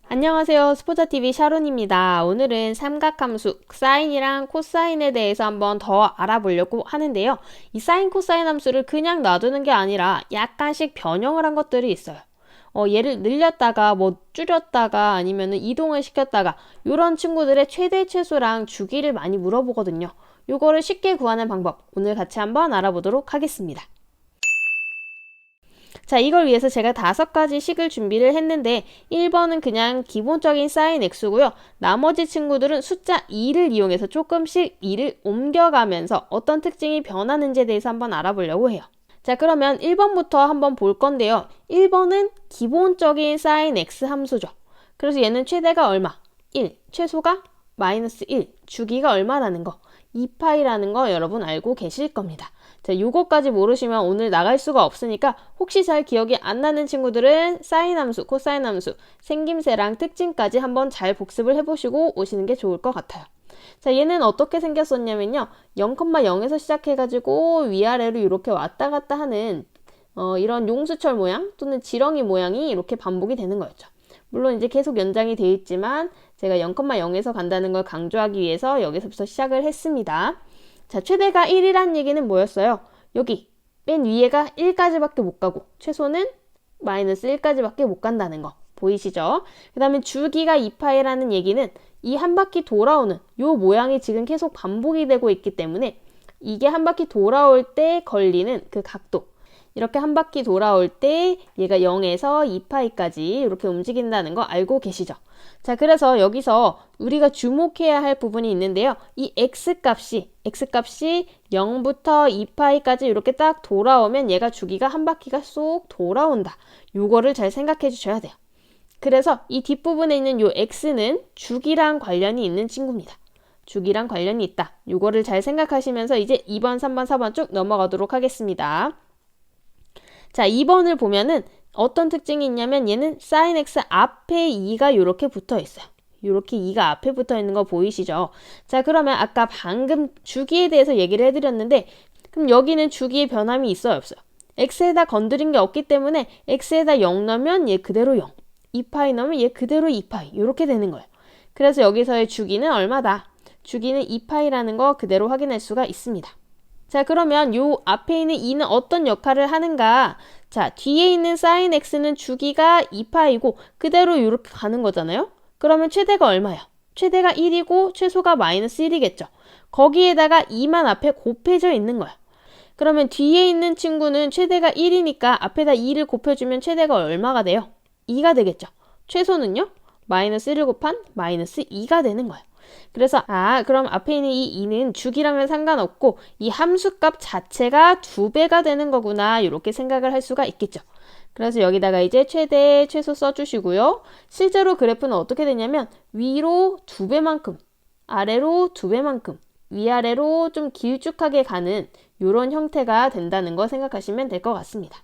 안녕하세요. 스포자TV 샤론입니다. 오늘은 삼각함수 사인이랑 코사인에 대해서 한번 더 알아보려고 하는데요. 이 사인, 코사인 함수를 그냥 놔두는 게 아니라 약간씩 변형을 한 것들이 있어요. 얘를 늘렸다가 줄였다가 아니면 이동을 시켰다가 이런 친구들의 최대, 최소랑 주기를 많이 물어보거든요. 요거를 쉽게 구하는 방법 오늘 같이 한번 알아보도록 하겠습니다. 자, 이걸 위해서 제가 5가지 식을 준비를 했는데 1번은 그냥 기본적인 사인 x고요. 나머지 친구들은 숫자 2를 이용해서 조금씩 2를 옮겨가면서 어떤 특징이 변하는지에 대해서 한번 알아보려고 해요. 자, 그러면 1번부터 한번 볼 건데요. 1번은 기본적인 사인 x 함수죠. 그래서 얘는 최대가 얼마? 1, 최소가 마이너스 1, 주기가 얼마라는 거, 2파이라는 거 여러분 알고 계실 겁니다. 자, 요거까지 모르시면 오늘 나갈 수가 없으니까 혹시 잘 기억이 안 나는 친구들은 사인 함수, 코사인 함수, 생김새랑 특징까지 한번 잘 복습을 해보시고 오시는 게 좋을 것 같아요. 자, 얘는 어떻게 생겼었냐면요. 0,0에서 시작해가지고 위아래로 이렇게 왔다 갔다 하는 이런 용수철 모양 또는 지렁이 모양이 이렇게 반복이 되는 거였죠. 물론 이제 계속 연장이 되어 있지만 제가 0,0에서 간다는 걸 강조하기 위해서 여기서부터 시작을 했습니다. 자, 최대가 1이란 얘기는 뭐였어요? 여기 맨 위에가 1까지밖에 못 가고 최소는 마이너스 1까지밖에 못 간다는 거 보이시죠? 그 다음에 주기가 2파이라는 얘기는 이 한 바퀴 돌아오는 요 모양이 지금 계속 반복이 되고 있기 때문에 이게 한 바퀴 돌아올 때 걸리는 그 각도, 이렇게 한 바퀴 돌아올 때 얘가 0에서 2파이까지 이렇게 움직인다는 거 알고 계시죠? 자, 그래서 여기서 우리가 주목해야 할 부분이 있는데요. 이 x값이 0부터 2파이까지 이렇게 딱 돌아오면 얘가 주기가 한 바퀴가 쏙 돌아온다. 요거를 잘 생각해 주셔야 돼요. 그래서 이 뒷부분에 있는 요 x는 주기랑 관련이 있는 친구입니다. 주기랑 관련이 있다. 요거를 잘 생각하시면서 이제 2번, 3번, 4번 쭉 넘어가도록 하겠습니다. 자, 2번을 보면은 어떤 특징이 있냐면 얘는 sin x 앞에 2가 이렇게 붙어 있어요. 이렇게 2가 앞에 붙어 있는 거 보이시죠? 자, 그러면 아까 방금 주기에 대해서 얘기를 해드렸는데 그럼 여기는 주기의 변함이 있어요, 없어요? x에다 건드린 게 없기 때문에 x에다 0 넣으면 얘 그대로 0, 2파이 넣으면 얘 그대로 2파이 이렇게 되는 거예요. 그래서 여기서의 주기는 얼마다? 주기는 2파이라는 거 그대로 확인할 수가 있습니다. 자, 그러면 요 앞에 있는 2는 어떤 역할을 하는가? 자, 뒤에 있는 sin x는 주기가 2파이고 그대로 이렇게 가는 거잖아요? 그러면 최대가 얼마야? 최대가 1이고 최소가 마이너스 1이겠죠. 거기에다가 2만 앞에 곱해져 있는 거야. 그러면 뒤에 있는 친구는 최대가 1이니까 앞에다 2를 곱해주면 최대가 얼마가 돼요? 2가 되겠죠. 최소는요? 마이너스 1을 곱한 마이너스 2가 되는 거예요. 그래서 그럼 앞에 있는 이 2는 주기랑은 상관없고 이 함수값 자체가 2배가 되는 거구나 이렇게 생각을 할 수가 있겠죠. 그래서 여기다가 이제 최대, 최소 써주시고요. 실제로 그래프는 어떻게 되냐면 위로 2배만큼, 아래로 2배만큼, 위아래로 좀 길쭉하게 가는 이런 형태가 된다는 거 생각하시면 될 것 같습니다.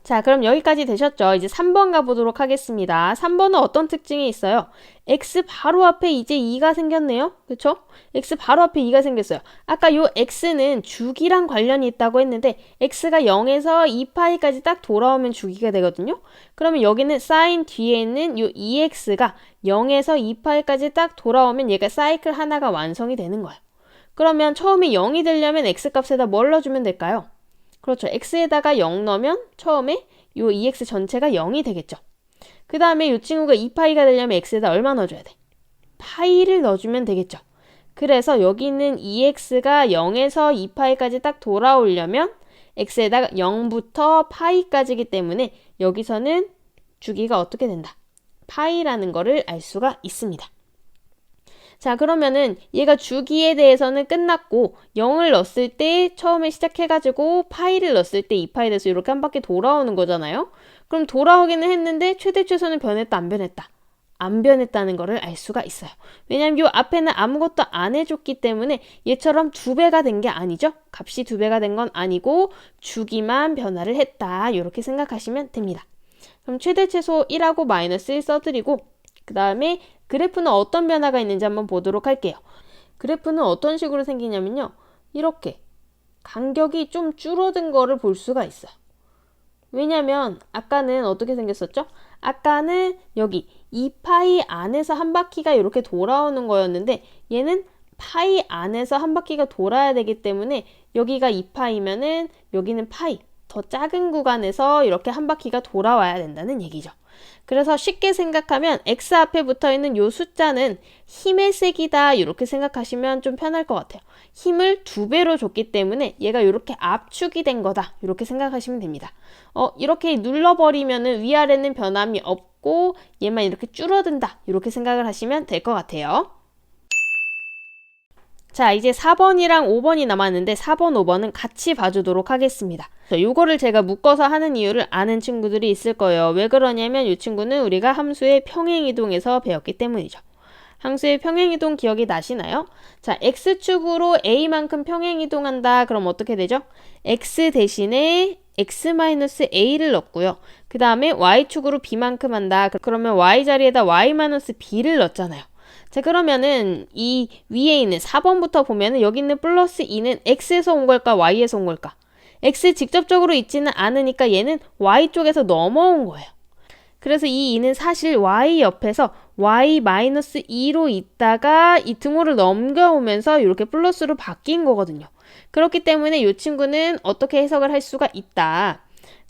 자, 그럼 여기까지 되셨죠? 이제 3번 가보도록 하겠습니다. 3번은 어떤 특징이 있어요? x 바로 앞에 이제 2가 생겼네요. 그쵸? x 바로 앞에 2가 생겼어요. 아까 요 x는 주기랑 관련이 있다고 했는데 x가 0에서 2파이까지 딱 돌아오면 주기가 되거든요. 그러면 여기는 sin 뒤에 있는 요 2x가 0에서 2파이까지 딱 돌아오면 얘가 사이클 하나가 완성이 되는 거예요. 그러면 처음에 0이 되려면 x값에다 뭘 넣어주면 될까요? 그렇죠. x에다가 0 넣으면 처음에 요 2x 전체가 0이 되겠죠. 그 다음에 이 친구가 2파이가 되려면 x에다 얼마 넣어줘야 돼? 파이를 넣어주면 되겠죠. 그래서 여기 있는 2x가 0에서 2파이까지 딱 돌아오려면 x에다가 0부터 파이까지이기 때문에 여기서는 주기가 어떻게 된다? 파이라는 거를 알 수가 있습니다. 자, 그러면은 얘가 주기에 대해서는 끝났고 0을 넣었을 때 처음에 시작해가지고 파이를 넣었을 때 2파이 돼서 이렇게 한 바퀴 돌아오는 거잖아요. 그럼 돌아오기는 했는데 최대 최소는 변했다 안 변했다? 안 변했다는 거를 알 수가 있어요. 왜냐면 요 앞에는 아무것도 안 해줬기 때문에 얘처럼 2배가 된 게 아니죠. 값이 2배가 된 건 아니고 주기만 변화를 했다. 이렇게 생각하시면 됩니다. 그럼 최대 최소 1하고 마이너스 1 써드리고 그 다음에 그래프는 어떤 변화가 있는지 한번 보도록 할게요. 그래프는 어떤 식으로 생기냐면요. 이렇게 간격이 좀 줄어든 거를 볼 수가 있어요. 왜냐면 아까는 어떻게 생겼었죠? 아까는 여기 2파이 안에서 한 바퀴가 이렇게 돌아오는 거였는데 얘는 파이 안에서 한 바퀴가 돌아야 되기 때문에 여기가 2파이면은 여기는 파이, 더 작은 구간에서 이렇게 한 바퀴가 돌아와야 된다는 얘기죠. 그래서 쉽게 생각하면 x 앞에 붙어있는 요 숫자는 힘의 세기다 이렇게 생각하시면 좀 편할 것 같아요. 힘을 2배로 줬기 때문에 얘가 이렇게 압축이 된 거다 이렇게 생각하시면 됩니다. 이렇게 눌러버리면은 위아래는 변함이 없고 얘만 이렇게 줄어든다 이렇게 생각을 하시면 될 것 같아요. 자, 이제 4번이랑 5번이 남았는데 4번, 5번은 같이 봐주도록 하겠습니다. 요거를 제가 묶어서 하는 이유를 아는 친구들이 있을 거예요. 왜 그러냐면 이 친구는 우리가 함수의 평행이동에서 배웠기 때문이죠. 함수의 평행이동 기억이 나시나요? 자, x축으로 a만큼 평행이동한다. 그럼 어떻게 되죠? x 대신에 x-a를 넣고요. 그 다음에 y축으로 b만큼 한다. 그러면 y 자리에다 y-b를 넣었잖아요. 자, 그러면은 이 위에 있는 4번부터 보면은 여기 있는 플러스 2는 x에서 온 걸까 y에서 온 걸까? x 직접적으로 있지는 않으니까 얘는 y 쪽에서 넘어온 거예요. 그래서 이 2는 사실 y 옆에서 y-2로 있다가 이 등호를 넘겨오면서 이렇게 플러스로 바뀐 거거든요. 그렇기 때문에 이 친구는 어떻게 해석을 할 수가 있다.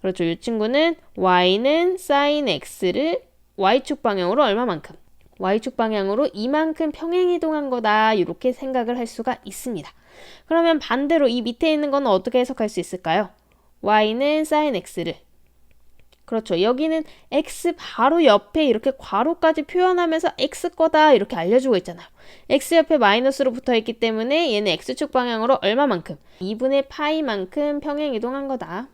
그렇죠. 이 친구는 y는 sin x를 y축 방향으로 얼마만큼? y축 방향으로 이만큼 평행이동한 거다 이렇게 생각을 할 수가 있습니다. 그러면 반대로 이 밑에 있는 거는 어떻게 해석할 수 있을까요? y는 sin x를 그렇죠. 여기는 x 바로 옆에 이렇게 괄호까지 표현하면서 x 거다 이렇게 알려주고 있잖아요. x 옆에 마이너스로 붙어있기 때문에 얘는 x축 방향으로 얼마만큼? 2분의 파이만큼 평행이동한 거다.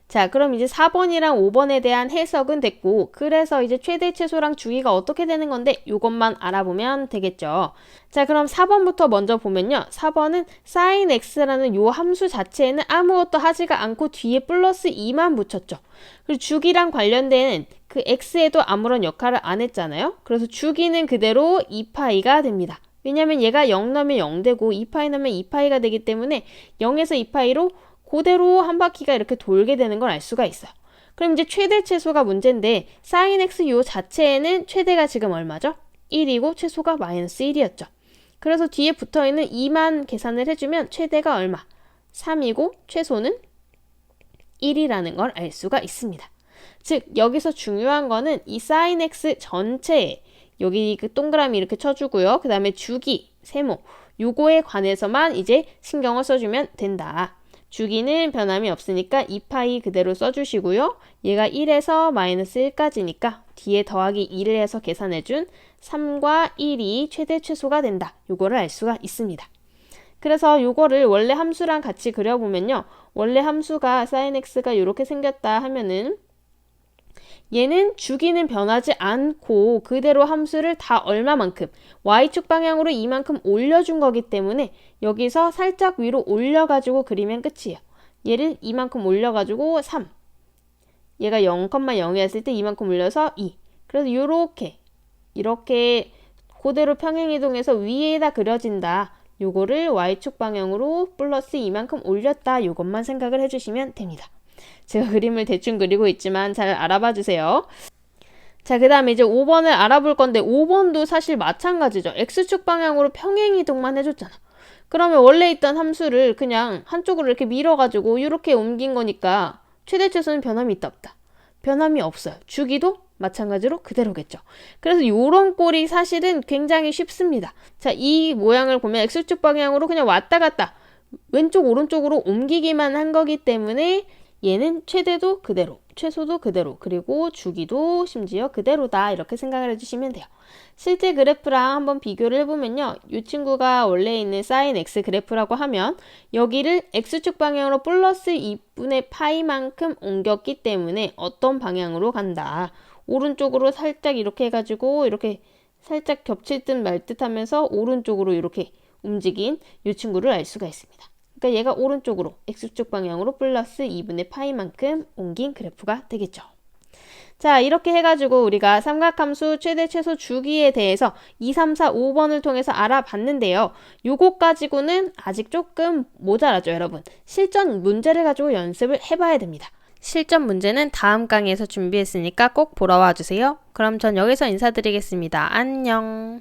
자, 그럼 이제 4번이랑 5번에 대한 해석은 됐고 그래서 이제 최대 최소랑 주기가 어떻게 되는 건데 이것만 알아보면 되겠죠. 자, 그럼 4번부터 먼저 보면요. 4번은 sin x라는 요 함수 자체에는 아무것도 하지가 않고 뒤에 플러스 2만 붙였죠. 그리고 주기랑 관련된 그 x에도 아무런 역할을 안 했잖아요. 그래서 주기는 그대로 2파이가 됩니다. 왜냐면 얘가 0 넣으면 0 되고 2파이 넣으면 2파이가 되기 때문에 0에서 2파이로 그대로 한 바퀴가 이렇게 돌게 되는 걸 알 수가 있어요. 그럼 이제 최대 최소가 문제인데 sin x 요 자체에는 최대가 지금 얼마죠? 1이고 최소가 마이너스 1이었죠. 그래서 뒤에 붙어있는 2만 계산을 해주면 최대가 얼마? 3이고 최소는 1이라는 걸 알 수가 있습니다. 즉 여기서 중요한 거는 이 sin x 전체에 여기 그 동그라미 이렇게 쳐주고요. 그 다음에 주기, 세모 요거에 관해서만 이제 신경을 써주면 된다. 주기는 변함이 없으니까 2파이 그대로 써주시고요. 얘가 1에서 마이너스 1까지니까 뒤에 더하기 2를 해서 계산해준 3과 1이 최대 최소가 된다. 요거를 알 수가 있습니다. 그래서 요거를 원래 함수랑 같이 그려보면요. 원래 함수가 sin x가 이렇게 생겼다 하면은 얘는 주기는 변하지 않고 그대로 함수를 다 얼마만큼 y축 방향으로 이만큼 올려준 거기 때문에 여기서 살짝 위로 올려가지고 그리면 끝이에요. 얘를 이만큼 올려가지고 3 얘가 0,0이었을 때 이만큼 올려서 2 그래서 이렇게 그대로 평행이동해서 위에다 그려진다. 요거를 y축 방향으로 플러스 이만큼 올렸다. 요것만 생각을 해주시면 됩니다. 제가 그림을 대충 그리고 있지만 잘 알아봐 주세요. 자, 그 다음에 이제 5번을 알아볼 건데 5번도 사실 마찬가지죠. x축 방향으로 평행이동만 해줬잖아. 그러면 원래 있던 함수를 그냥 한쪽으로 이렇게 밀어가지고 이렇게 옮긴 거니까 최대 최소는 변함이 있다 없다? 변함이 없어요. 주기도 마찬가지로 그대로겠죠. 그래서 이런 꼴이 사실은 굉장히 쉽습니다. 자, 이 모양을 보면 x축 방향으로 그냥 왔다 갔다 왼쪽 오른쪽으로 옮기기만 한 거기 때문에 얘는 최대도 그대로, 최소도 그대로, 그리고 주기도 심지어 그대로다. 이렇게 생각을 해주시면 돼요. 실제 그래프랑 한번 비교를 해보면요. 이 친구가 원래 있는 sin x 그래프라고 하면 여기를 x축 방향으로 플러스 2분의 파이만큼 옮겼기 때문에 어떤 방향으로 간다. 오른쪽으로 살짝 이렇게 해가지고 이렇게 살짝 겹칠 듯 말 듯 하면서 오른쪽으로 이렇게 움직인 이 친구를 알 수가 있습니다. 그러니까 얘가 오른쪽으로 x축 방향으로 플러스 2분의 파이만큼 옮긴 그래프가 되겠죠. 자, 이렇게 해가지고 우리가 삼각함수 최대 최소 주기에 대해서 2, 3, 4, 5번을 통해서 알아봤는데요. 요거 가지고는 아직 조금 모자라죠, 여러분. 실전 문제를 가지고 연습을 해봐야 됩니다. 실전 문제는 다음 강의에서 준비했으니까 꼭 보러 와주세요. 그럼 전 여기서 인사드리겠습니다. 안녕.